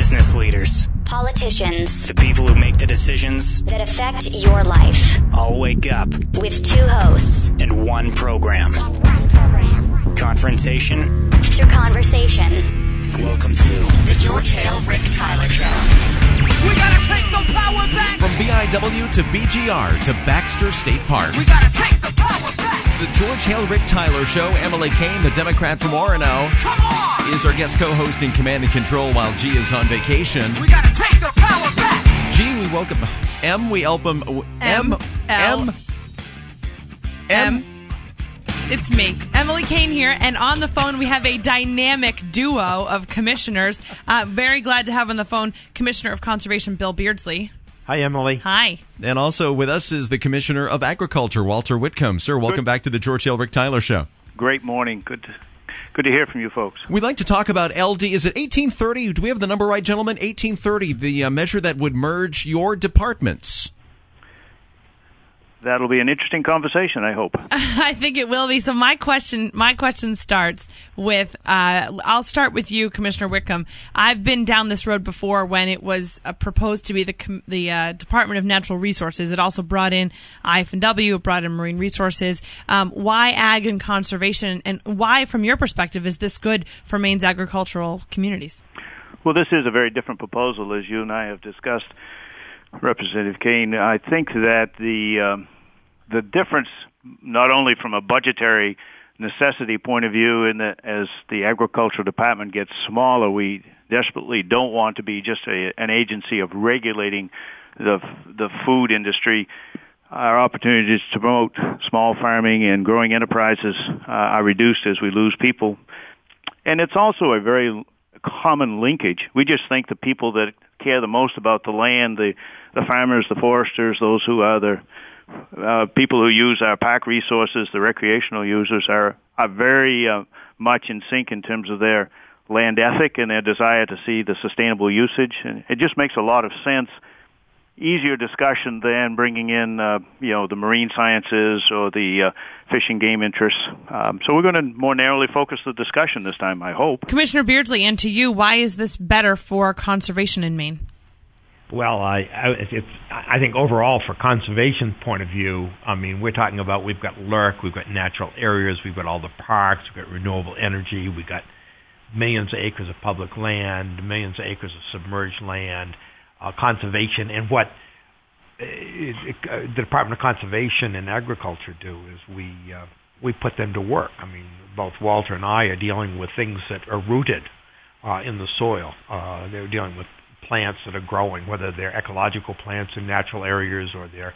business leaders, politicians, to people who make the decisions that affect your life. All wake up with two hosts and one program. Confrontation through conversation. Welcome to the George Hale, Ric Tyler Show. We gotta take the power back! From BIW to BGR to Baxter State Park. We gotta take the power back! It's the George Hale, Ric Tyler Show. Emily Kane, the Democrat from Orono, Come on! is our guest co-host in command and control while G is on vacation. We gotta take the power back! G, we welcome M. We help him. M. It's me, Emily Kane here, and on the phone we have a dynamic duo of commissioners. Very glad to have on the phone Commissioner of Conservation Bill Beardsley. Hi, Emily. Hi. And also with us is the Commissioner of Agriculture, Walter Whitcomb. Sir, welcome back to the George Hale, Ric Tyler Show. Great morning. Good to hear from you folks. We'd like to talk about LD. Is it 1830? Do we have the number right, gentlemen? 1830, the measure that would merge your departments. That'll be an interesting conversation, I hope. I think it will be. So my question starts with, I'll start with you, Commissioner Whitcomb. I've been down this road before when it was proposed to be the Department of Natural Resources. It also brought in IF&W, it brought in Marine Resources. Why ag and conservation, and why, from your perspective, is this good for Maine's agricultural communities? Well, this is a very different proposal, as you and I have discussed, Representative Kane. I think that the difference, not only from a budgetary necessity point of view, in that as the agricultural department gets smaller, we desperately don't want to be just an agency of regulating the food industry. Our opportunities to promote small farming and growing enterprises are reduced as we lose people. And it's also a very common linkage. We just think the people that care the most about the land, the farmers, the foresters, those who are the people who use our park resources, the recreational users, are very much in sync in terms of their land ethic and their desire to see the sustainable usage. And it just makes a lot of sense. Easier discussion than bringing in, the marine sciences or the fish and game interests. So we're going to more narrowly focus the discussion this time, I hope. Commissioner Beardsley, and to you, why is this better for conservation in Maine? Well, I think overall, for conservation point of view, I mean, we're talking about we've got LRC, we've got natural areas, we've got all the parks, we've got renewable energy, we've got millions of acres of public land, millions of acres of submerged land. Conservation, and what the Department of Conservation and Agriculture do is we put them to work. I mean, both Walter and I are dealing with things that are rooted in the soil. They're dealing with plants that are growing, whether they're ecological plants in natural areas or they're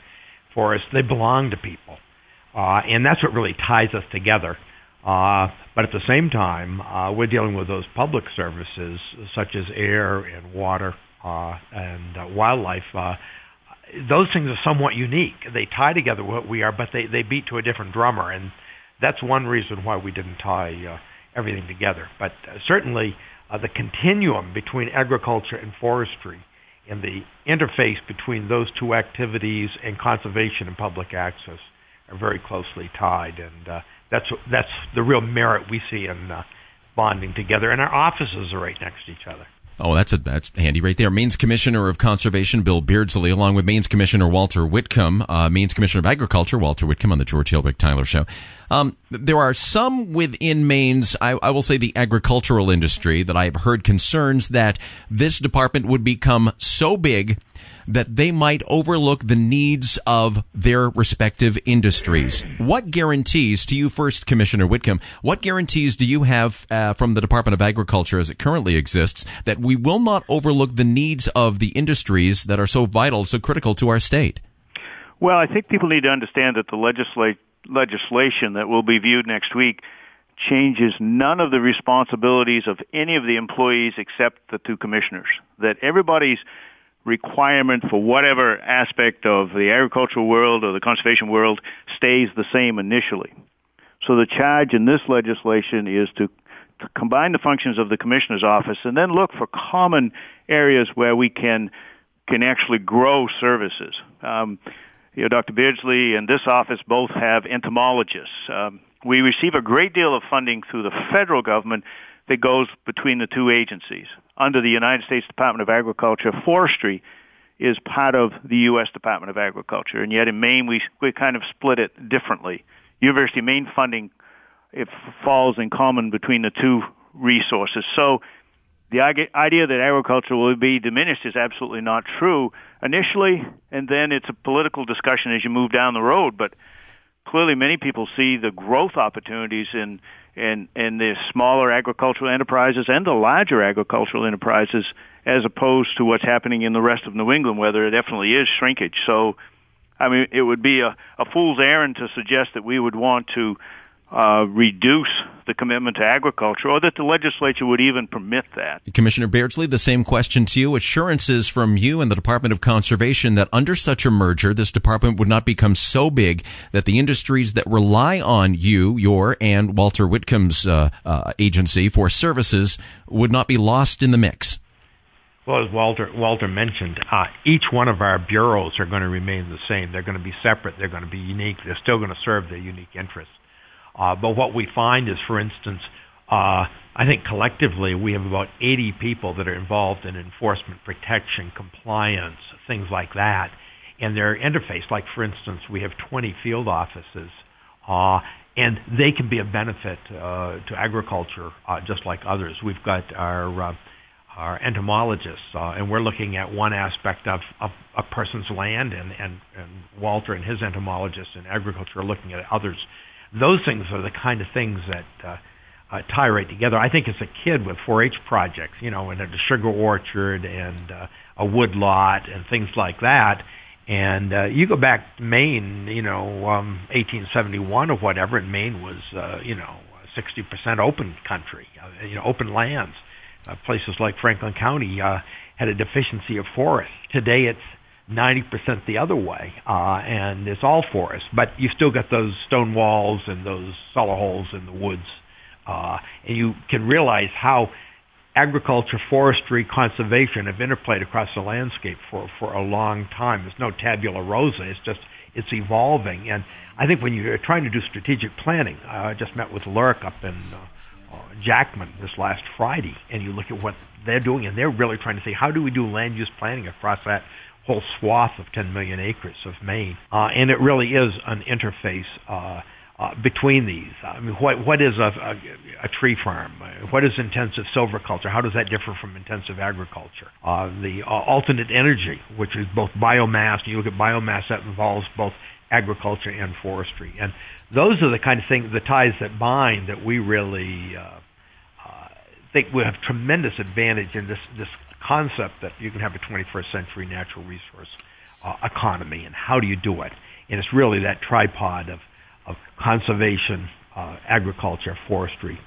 forests. They belong to people, and that's what really ties us together. But at the same time, we're dealing with those public services such as air and water, and wildlife. Those things are somewhat unique. They tie together what we are, but they beat to a different drummer, and that's one reason why we didn't tie everything together. But certainly the continuum between agriculture and forestry and the interface between those two activities and conservation and public access are very closely tied, and that's the real merit we see in bonding together. And our offices are right next to each other. Oh, that's handy right there. Maine's Commissioner of Conservation, Bill Beardsley, along with Maine's Commissioner Walter Whitcomb, Maine's Commissioner of Agriculture, Walter Whitcomb, on the George Hale, Ric Tyler Show. There are some within Maine's, I will say the agricultural industry, that I've heard concerns that this department would become so big that they might overlook the needs of their respective industries. What guarantees, to you first, Commissioner Whitcomb, what guarantees do you have from the Department of Agriculture as it currently exists that we will not overlook the needs of the industries that are so vital, so critical to our state? Well, I think people need to understand that the legislation that will be viewed next week changes none of the responsibilities of any of the employees except the two commissioners. That everybody's requirement for whatever aspect of the agricultural world or the conservation world stays the same initially. So the charge in this legislation is to combine the functions of the commissioner's office and then look for common areas where we can actually grow services. Dr. Beardsley and this office both have entomologists. We receive a great deal of funding through the federal government that goes between the two agencies. Under the United States Department of Agriculture, forestry is part of the U.S. Department of Agriculture, and yet in Maine we kind of split it differently. University of Maine funding, it falls in common between the two resources. So the idea that agriculture will be diminished is absolutely not true initially, and then it's a political discussion as you move down the road. But clearly many people see the growth opportunities in the smaller agricultural enterprises and the larger agricultural enterprises as opposed to what's happening in the rest of New England, where there definitely is shrinkage. So, I mean, it would be a fool's errand to suggest that we would want to reduce the commitment to agriculture, or that the legislature would even permit that. Commissioner Beardsley, the same question to you. Assurances from you and the Department of Conservation that under such a merger, this department would not become so big that the industries that rely on your and Walter Whitcomb's agency for services would not be lost in the mix. Well, as Walter mentioned, each one of our bureaus are going to remain the same. They're going to be separate. They're going to be unique. They're still going to serve their unique interests. But what we find is, for instance, I think collectively we have about 80 people that are involved in enforcement, protection, compliance, things like that. And they're interfaced. Like, for instance, we have 20 field offices, and they can be a benefit to agriculture just like others. We've got our entomologists, and we're looking at one aspect of a person's land, and Walter and his entomologists in agriculture are looking at others. Those things are the kind of things that tie right together. I think as a kid with 4-H projects, and a sugar orchard and a wood lot and things like that, and you go back to Maine, 1871 or whatever, and Maine was, 60% open country, open lands. Places like Franklin County had a deficiency of forest. Today it's 90% the other way, and it's all forest. But you still got those stone walls and those cellar holes in the woods. And you can realize how agriculture, forestry, conservation have interplayed across the landscape for a long time. There's no tabula rasa. It's evolving. And I think when you're trying to do strategic planning, I just met with LRC up in Jackman this last Friday, and you look at what they're doing, and they're really trying to say, how do we do land use planning across that whole swath of 10 million acres of Maine? And it really is an interface between these. I mean, what is a tree farm? What is intensive silviculture? How does that differ from intensive agriculture? The alternate energy, which is both biomass. You look at biomass, that involves both agriculture and forestry. And those are the kind of things, the ties that bind, that we really think we have tremendous advantage in this concept that you can have a 21st century natural resource economy, and how do you do it? And it's really that tripod of conservation, agriculture, forestry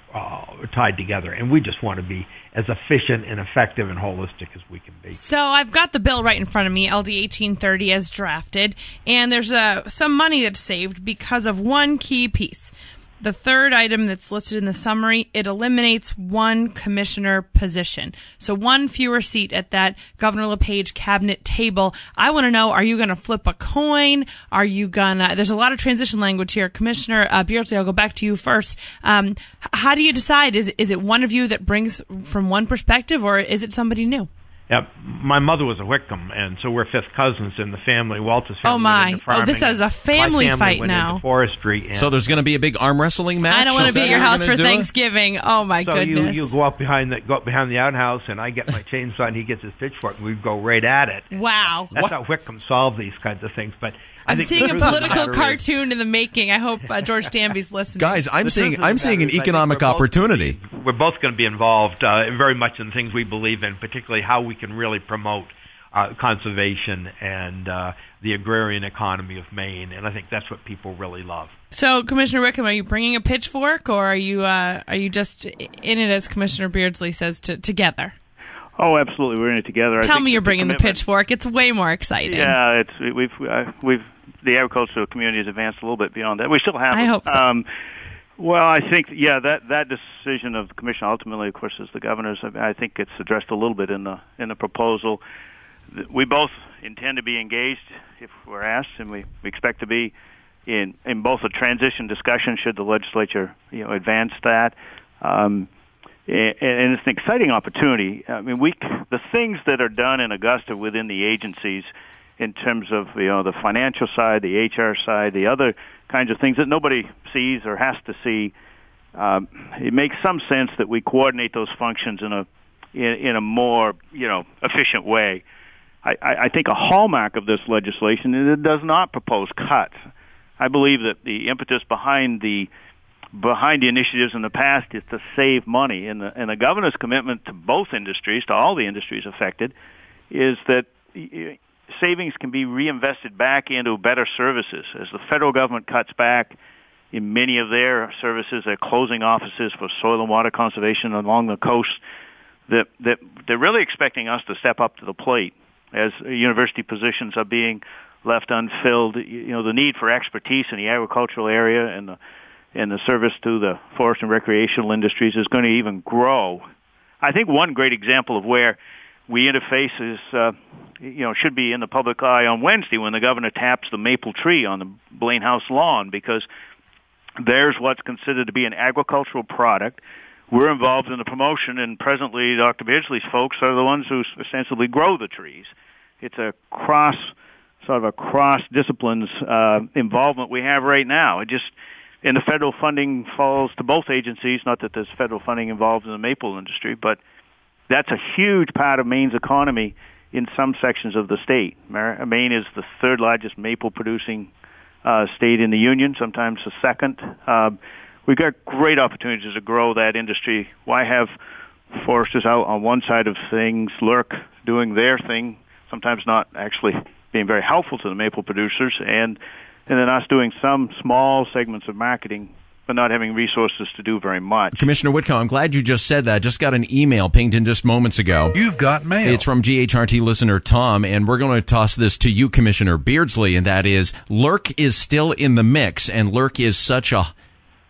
tied together. And we just want to be as efficient and effective and holistic as we can be. So I've got the bill right in front of me, LD1830 as drafted, and there's some money that's saved because of one key piece. The third item that's listed in the summary, it eliminates one commissioner position. So one fewer seat at that Governor LePage cabinet table. I want to know, are you going to flip a coin? Are you going to, there's a lot of transition language here. Commissioner Beardsley, I'll go back to you first. How do you decide? Is it one of you that brings from one perspective, or is it somebody new? Yeah, my mother was a Whitcomb, and so we're fifth cousins in the family. Walter's family. Oh my! Went into farming, this is a family fight went now. Into forestry. And so there's going to be a big arm wrestling match. I don't want to be at your house for Thanksgiving. Oh my goodness! So you go up behind the outhouse, and I get my chainsaw, and he gets his pitchfork, and we go right at it. Wow! That's how Whitcomb solved these kinds of things. But I'm seeing a political cartoon in the making. I hope George Danby's listening. Guys, I'm seeing an economic opportunity. We're both going to be involved very much in things we believe in, particularly how we can really promote conservation and the agrarian economy of Maine, and I think that's what people really love. So, Commissioner Whitcomb, are you bringing a pitchfork, or are you just in it, as Commissioner Beardsley says, together? Oh, absolutely, we're in it together. Tell me you're bringing the pitchfork. It's way more exciting. Yeah, we've the agricultural community has advanced a little bit beyond that. We still have. I hope so. Well, I think, that decision of the commission ultimately, of course, is the governor's. I think it's addressed a little bit in the proposal. We both intend to be engaged if we're asked, and we expect to be in both a transition discussion should the legislature advance that. and it's an exciting opportunity. I mean, the things that are done in Augusta within the agencies, in terms of the financial side, the HR side, the other kinds of things that nobody sees or has to see, it makes some sense that we coordinate those functions in a more efficient way. I think a hallmark of this legislation is it does not propose cuts. I believe that the impetus behind the initiatives in the past is to save money, and the governor's commitment to both industries, to all the industries affected, is that savings can be reinvested back into better services. As the federal government cuts back in many of their services, they're closing offices for soil and water conservation along the coast, that they're really expecting us to step up to the plate as university positions are being left unfilled. The need for expertise in the agricultural area and the service to the forest and recreational industries is going to even grow. I think one great example of where we interface is, should be in the public eye on Wednesday when the governor taps the maple tree on the Blaine House lawn, because there's what's considered to be an agricultural product. We're involved in the promotion, and presently Dr. Beardsley's folks are the ones who ostensibly grow the trees. It's a cross disciplines involvement we have right now. And the federal funding falls to both agencies, not that there's federal funding involved in the maple industry, but that's a huge part of Maine's economy in some sections of the state. Maine is the third largest maple producing state in the union, sometimes the second. We've got great opportunities to grow that industry. Why have foresters out on one side of things, LRC doing their thing, sometimes not actually being very helpful to the maple producers, and then us doing some small segments of marketing, but not having resources to do very much. Commissioner Whitcomb, I'm glad you just said that. Just got an email pinged in just moments ago. You've got mail. It's from GHRT listener Tom, and we're going to toss this to you, Commissioner Beardsley, and that is, LRC is still in the mix, and LRC is such a...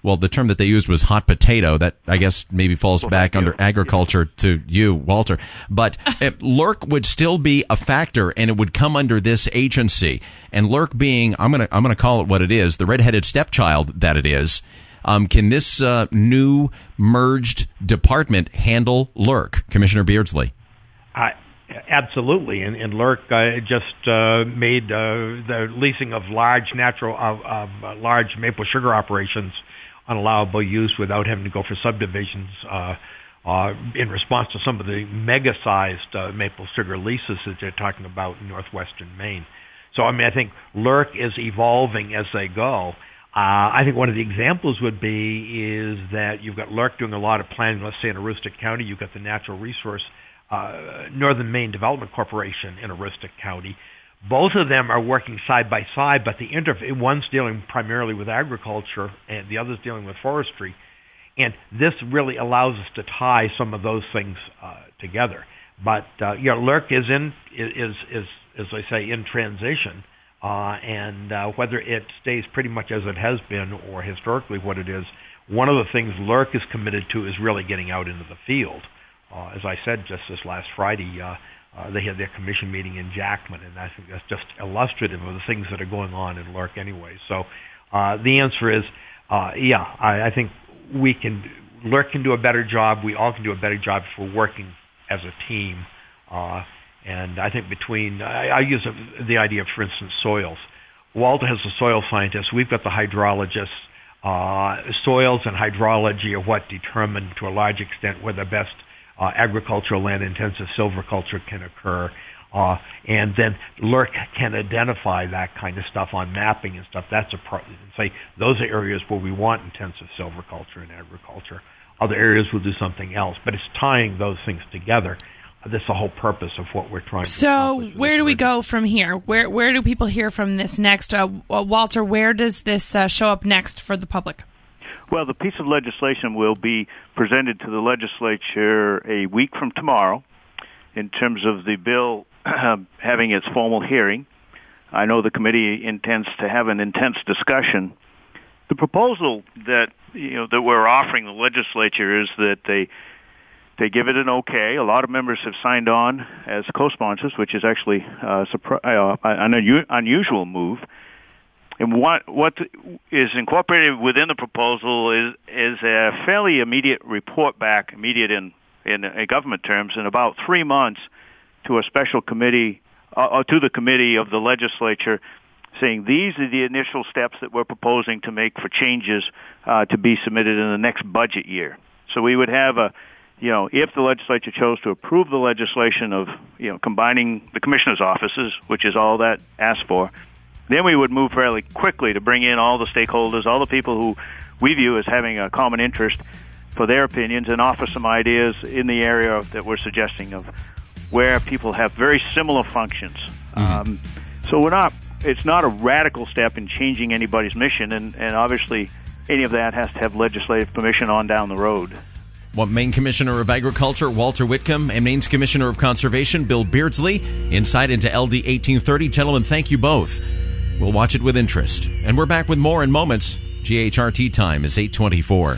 Well, the term that they used was hot potato. That, I guess, maybe falls back under agriculture to you, Walter. But LRC would still be a factor, and it would come under this agency. And LRC being, I'm gonna call it what it is, the redheaded stepchild that it is. Can this new merged department handle LRC, Commissioner Beardsley? Absolutely, and LRC just made the leasing of large large maple sugar operations unallowable use without having to go for subdivisions in response to some of the mega-sized maple sugar leases that they're talking about in northwestern Maine. So, I think LRC is evolving as they go. I think one of the examples would be is that you've got LRC doing a lot of planning, let's say in Aroostook County. You've got the Natural Resource Northern Maine Development Corporation in Aroostook County. Both of them are working side by side, but one's dealing primarily with agriculture and the other's dealing with forestry. And this really allows us to tie some of those things together. But LRC is as I say, in transition, and whether it stays pretty much as it has been or historically what it is, one of the things LRC is committed to is really getting out into the field. As I said just this last Friday, they had their commission meeting in Jackman, and I think that's just illustrative of the things that are going on in LRC anyway. So the answer is, I think LRC can do a better job. We all can do a better job if we're working as a team. And I think I use the idea of, for instance, soils. Walter has the soil scientists. We've got the hydrologists. Soils and hydrology are what determine, to a large extent, where the best agricultural land-intensive silviculture can occur. And then LRC can identify that kind of stuff on mapping and stuff. Say those are areas where we want intensive silviculture and agriculture. Other areas will do something else. But it's tying those things together. That's the whole purpose of what we're trying to accomplish. So where do we go from here? Where do people hear from this next? Walter, where does this show up next for the public? Well, the piece of legislation will be presented to the legislature a week from tomorrow in terms of the bill having its formal hearing. I know the committee intends to have an intense discussion. The proposal that we're offering the legislature is that they give it an okay. A lot of members have signed on as co-sponsors, which is actually an unusual move. And what is incorporated within the proposal is a fairly immediate report back, immediate in government terms, in about 3 months to a special committee, to the committee of the legislature, saying these are the initial steps that we're proposing to make for changes to be submitted in the next budget year. So we would have if the legislature chose to approve the legislation of, combining the commissioner's offices, which is all that asked for, then we would move fairly quickly to bring in all the stakeholders, all the people who we view as having a common interest for their opinions, and offer some ideas in the area that we're suggesting of where people have very similar functions. So it's not a radical step in changing anybody's mission, and obviously any of that has to have legislative permission on down the road. Well, Maine Commissioner of Agriculture Walter Whitcomb and Maine's Commissioner of Conservation Bill Beardsley, insight into LD1830. Gentlemen, thank you both. We'll watch it with interest. And we're back with more in moments. GHRT time is 8:24.